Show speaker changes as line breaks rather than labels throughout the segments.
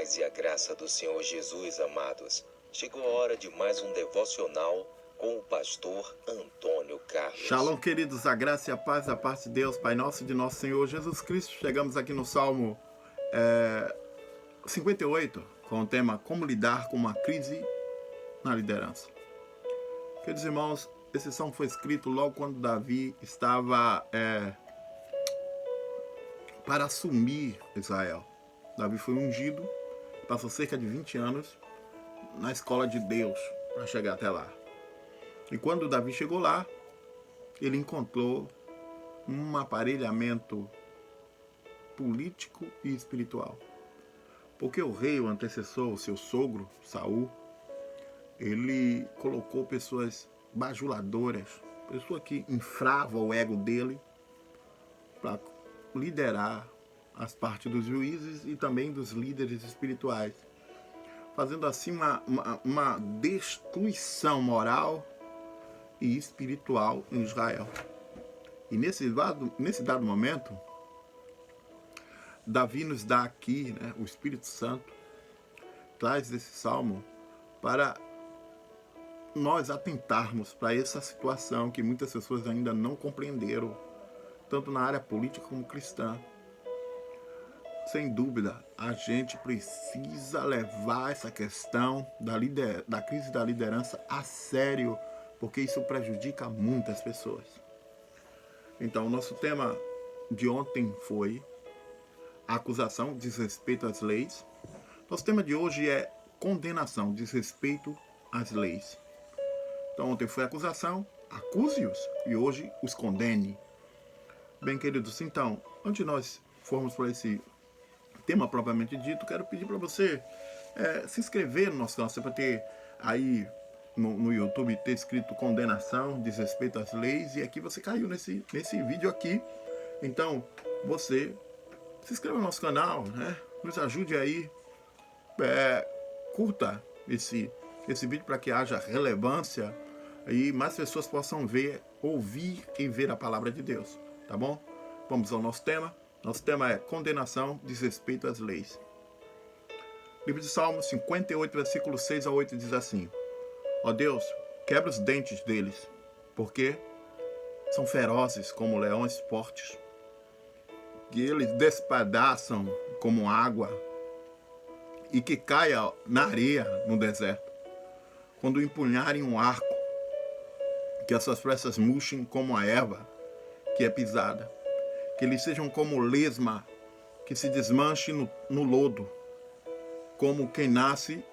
paz e a graça do Senhor Jesus, amados. Chegou a hora de mais um devocional com o pastor Antônio Carlos.
Shalom, queridos, a graça e a paz da parte de Deus, Pai nosso e de nosso Senhor Jesus Cristo. Chegamos aqui no Salmo 58, com o tema Como lidar com uma crise na liderança. Queridos irmãos, esse salmo foi escrito logo quando Davi estava para assumir Israel. Davi foi ungido, passou cerca de 20 anos na escola de Deus para chegar até lá. E quando Davi chegou lá, ele encontrou um aparelhamento político e espiritual. Porque o rei, o antecessor, o seu sogro, Saul, ele colocou pessoas bajuladoras, pessoas que infravam o ego dele, para liderar as partes dos juízes e também dos líderes espirituais, fazendo assim uma destruição moral e espiritual em Israel. E nesse dado momento, Davi nos dá aqui, o Espírito Santo traz esse salmo para nós atentarmos para essa situação que muitas pessoas ainda não compreenderam, tanto na área política como cristã. Sem dúvida, a gente precisa levar essa questão da crise da liderança a sério, porque isso prejudica muitas pessoas. Então, o nosso tema de ontem foi acusação, desrespeito às leis. Nosso tema de hoje é condenação, desrespeito às leis. Então, ontem foi acusação, acuse-os, e hoje os condene. Bem, queridos, então, antes de nós formos para esse tema propriamente dito, quero pedir para você se inscrever no nosso canal. Você vai ter aí no YouTube ter escrito condenação, desrespeito às leis, e aqui você caiu nesse vídeo aqui. Então, você se inscreva no nosso canal, nos ajude aí, curta esse vídeo para que haja relevância e mais pessoas possam ouvir e ver a palavra de Deus, tá bom? Vamos ao nosso tema. Nosso tema é condenação, desrespeito às leis. Livro de Salmos 58, versículo 6 a 8 diz assim: Ó Deus, quebra os dentes deles, porque são ferozes como leões fortes, que eles despedaçam como água e que caia na areia no deserto. Quando empunharem um arco, que as suas flechas murchem como a erva que é pisada, que eles sejam como lesma que se desmanche no lodo, como quem nasce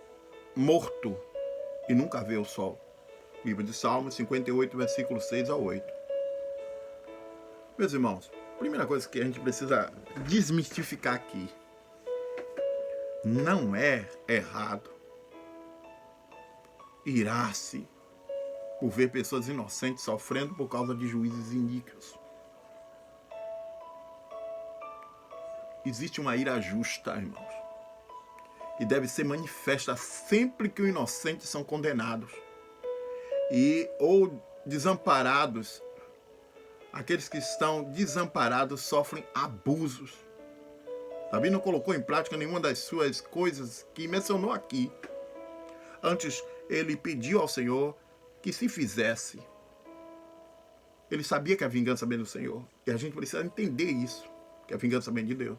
morto e nunca vê o sol. Livro de Salmos 58, versículos 6 a 8. Meus irmãos, primeira coisa que a gente precisa desmistificar aqui: não é errado irar-se por ver pessoas inocentes sofrendo por causa de juízes iníquos. Existe uma ira justa, irmãos, e deve ser manifesta sempre que os inocentes são condenados ou desamparados. Aqueles que estão desamparados sofrem abusos. Davi não colocou em prática nenhuma das suas coisas que mencionou aqui. Antes, ele pediu ao Senhor que se fizesse. Ele sabia que a vingança vem do Senhor, e a gente precisa entender isso, que a vingança vem de Deus.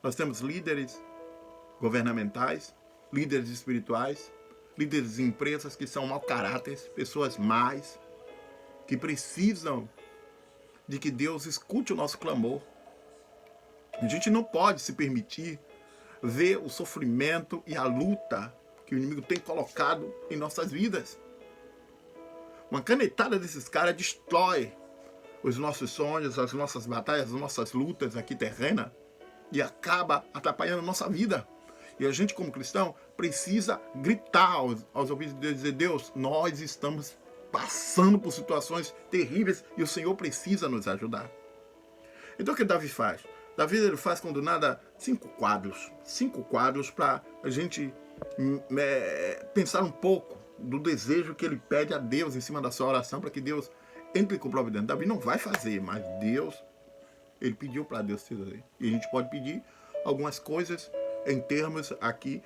Nós temos líderes governamentais, líderes espirituais, líderes de empresas que são mau caráter, pessoas más, que precisam de que Deus escute o nosso clamor. A gente não pode se permitir ver o sofrimento e a luta que o inimigo tem colocado em nossas vidas. Uma canetada desses caras destrói os nossos sonhos, as nossas batalhas, as nossas lutas aqui terrenas, e acaba atrapalhando a nossa vida. E a gente, como cristão, precisa gritar aos ouvidos de Deus e dizer: Deus, nós estamos passando por situações terríveis e o Senhor precisa nos ajudar. Então o que Davi faz? Davi ele faz com do nada 5 quadros para a gente pensar um pouco do desejo que ele pede a Deus em cima da sua oração, para que Deus entre com providência. Davi não vai fazer, mas Deus, ele pediu para Deus fazer. E a gente pode pedir algumas coisas em termos aqui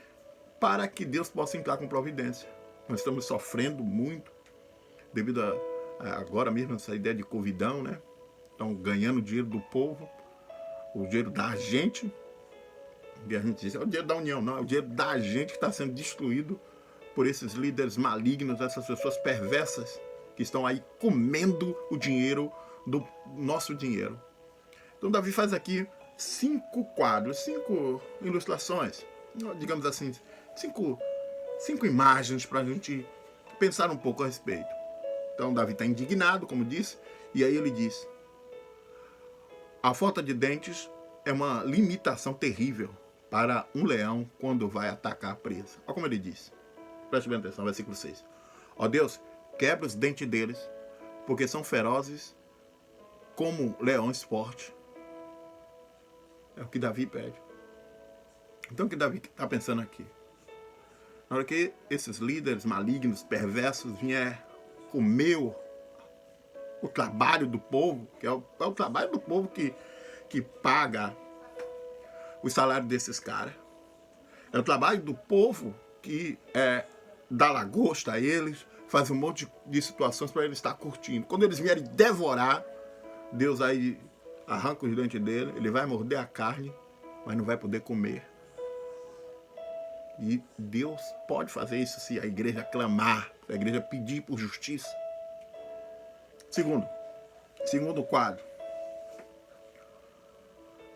para que Deus possa entrar com providência. Nós estamos sofrendo muito devido a agora mesmo essa ideia de covidão, né? Estão ganhando dinheiro do povo, o dinheiro da gente. E a gente diz, é o dinheiro da União, não, é o dinheiro da gente que está sendo destruído por esses líderes malignos, essas pessoas perversas que estão aí comendo o dinheiro do nosso dinheiro. Então Davi faz aqui 5 quadros, 5 ilustrações, digamos assim, 5 imagens para a gente pensar um pouco a respeito. Então Davi está indignado, como disse, e aí ele diz: a falta de dentes é uma limitação terrível para um leão quando vai atacar a presa. Olha como ele diz. Preste bem atenção, versículo 6. Ó Deus, quebra os dentes deles, porque são ferozes como leões fortes. É o que Davi pede. Então o que Davi está pensando aqui? Na hora que esses líderes malignos, perversos, vierem comer o trabalho do povo, que é o trabalho do povo que paga o salário desses caras. É o trabalho do povo que dá lagosta a eles, faz um monte de situações para eles estar curtindo. Quando eles vierem devorar, Deus aí arranca os dentes dele, ele vai morder a carne, mas não vai poder comer. E Deus pode fazer isso se a igreja clamar, se a igreja pedir por justiça. Segundo quadro,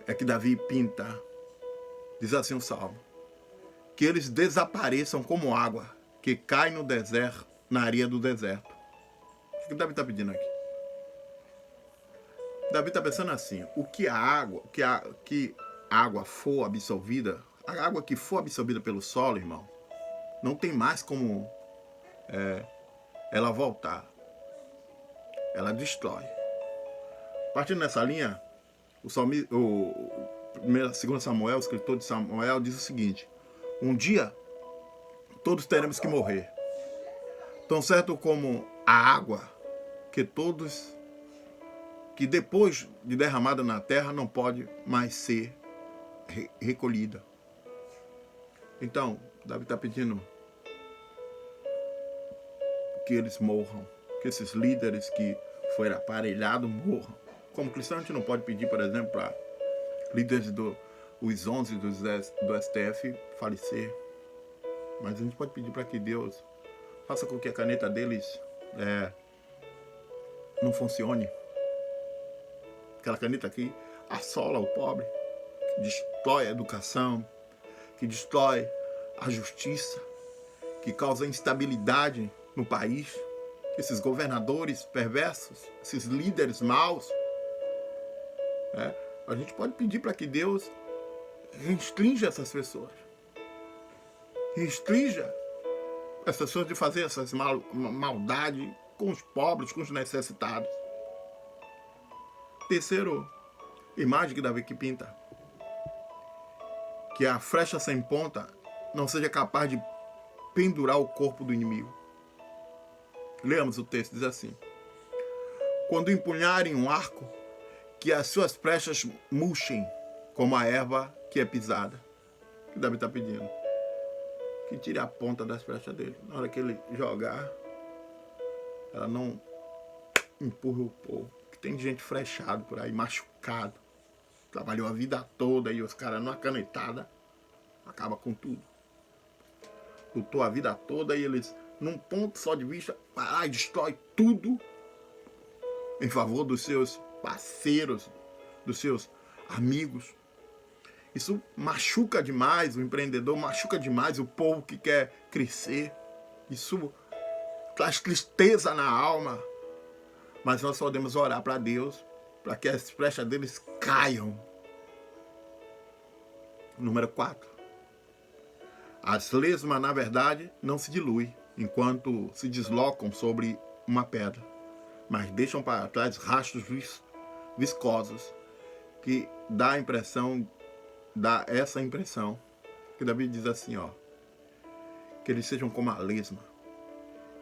é que Davi pinta, diz assim o Salmo, que eles desapareçam como água que cai no deserto, na areia do deserto. O que Davi está pedindo aqui? Davi está pensando assim, que a água for absorvida, a água que for absorvida pelo solo, irmão, não tem mais como ela voltar. Ela destrói. Partindo nessa linha, o 2 Samuel, o escritor de Samuel, diz o seguinte: um dia todos teremos que morrer, tão certo como a água que depois de derramada na terra não pode mais ser recolhida. Então, Davi está pedindo que eles morram, que esses líderes que foram aparelhados morram. Como cristão, a gente não pode pedir, por exemplo, para líderes os 11 do STF falecer, mas a gente pode pedir para que Deus faça com que a caneta deles não funcione. Aquela caneta que assola o pobre, que destrói a educação, que destrói a justiça, que causa instabilidade no país. Esses governadores perversos, esses líderes maus, a gente pode pedir para que Deus restrinja essas pessoas. Restrinja essas pessoas de fazer essas maldades com os pobres, com os necessitados. Terceiro imagem que Davi pinta, que a flecha sem ponta não seja capaz de pendurar o corpo do inimigo. Leamos o texto, diz assim: quando empunharem um arco, que as suas flechas murchem como a erva que é pisada. O que Davi está pedindo? Que tire a ponta das flechas dele. Na hora que ele jogar, ela não empurra o povo. Que tem gente flechado por aí, machucado. Trabalhou a vida toda e os caras numa canetada acaba com tudo. Lutou a vida toda e eles, num ponto só de vista, vai lá e destrói tudo em favor dos seus parceiros, dos seus amigos. Isso machuca demais o empreendedor, machuca demais o povo que quer crescer. Isso traz tristeza na alma. Mas nós podemos orar para Deus, para que as flechas deles caiam. Número 4. As lesmas, na verdade, não se diluem enquanto se deslocam sobre uma pedra, mas deixam para trás rastros viscosos que dá essa impressão, que Davi diz assim, que eles sejam como a lesma,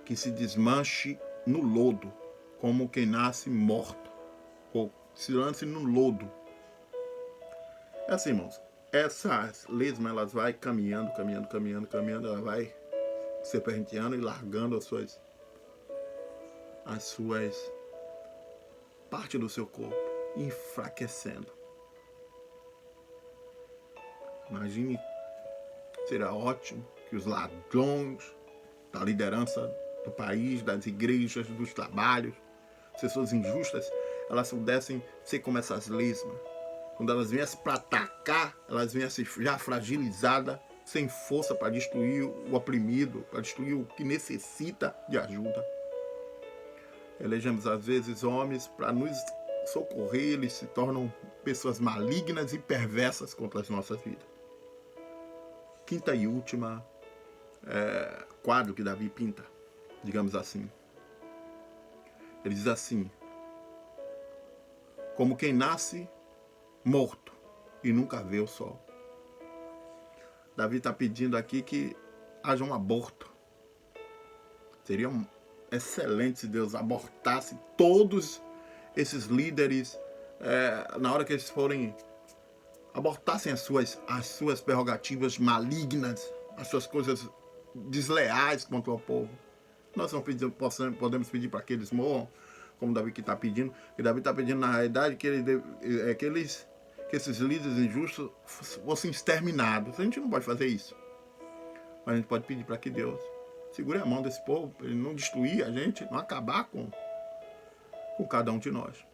que se desmanche no lodo, como quem nasce morto, ou se lance no lodo. É assim, irmãos, essas lesmas, elas vai caminhando, ela vai serpenteando e largando as suas partes do seu corpo, enfraquecendo. Imagine, será ótimo que os ladrões da liderança do país, das igrejas, dos trabalhos, pessoas injustas, elas pudessem ser como essas lesmas. Quando elas viessem para atacar, elas viessem já fragilizadas, sem força para destruir o oprimido, para destruir o que necessita de ajuda. Elegemos às vezes homens para nos socorrer, eles se tornam pessoas malignas e perversas contra as nossas vidas. Quinta e última quadro que Davi pinta, digamos assim. Ele diz assim: como quem nasce morto e nunca vê o sol. Davi está pedindo aqui que haja um aborto. Seria excelente se Deus abortasse todos esses líderes na hora que eles forem, abortassem as suas prerrogativas malignas, as suas coisas desleais contra o povo. Nós não podemos pedir para que eles morram, como Davi que está pedindo. E Davi está pedindo, na realidade, que esses líderes injustos fossem exterminados. A gente não pode fazer isso. Mas a gente pode pedir para que Deus segure a mão desse povo, para ele não destruir a gente, não acabar com cada um de nós.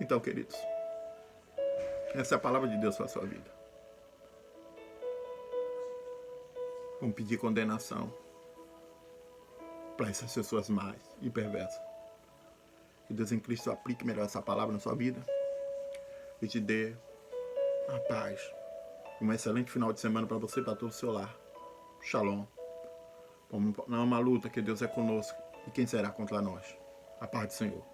Então, queridos, essa é a palavra de Deus para a sua vida. Vamos pedir condenação para essas pessoas más e perversas. Que Deus em Cristo aplique melhor essa palavra na sua vida e te dê a paz. Um excelente final de semana para você e para todo o seu lar. Shalom. Não é uma luta, que Deus é conosco. E quem será contra nós? A paz do Senhor.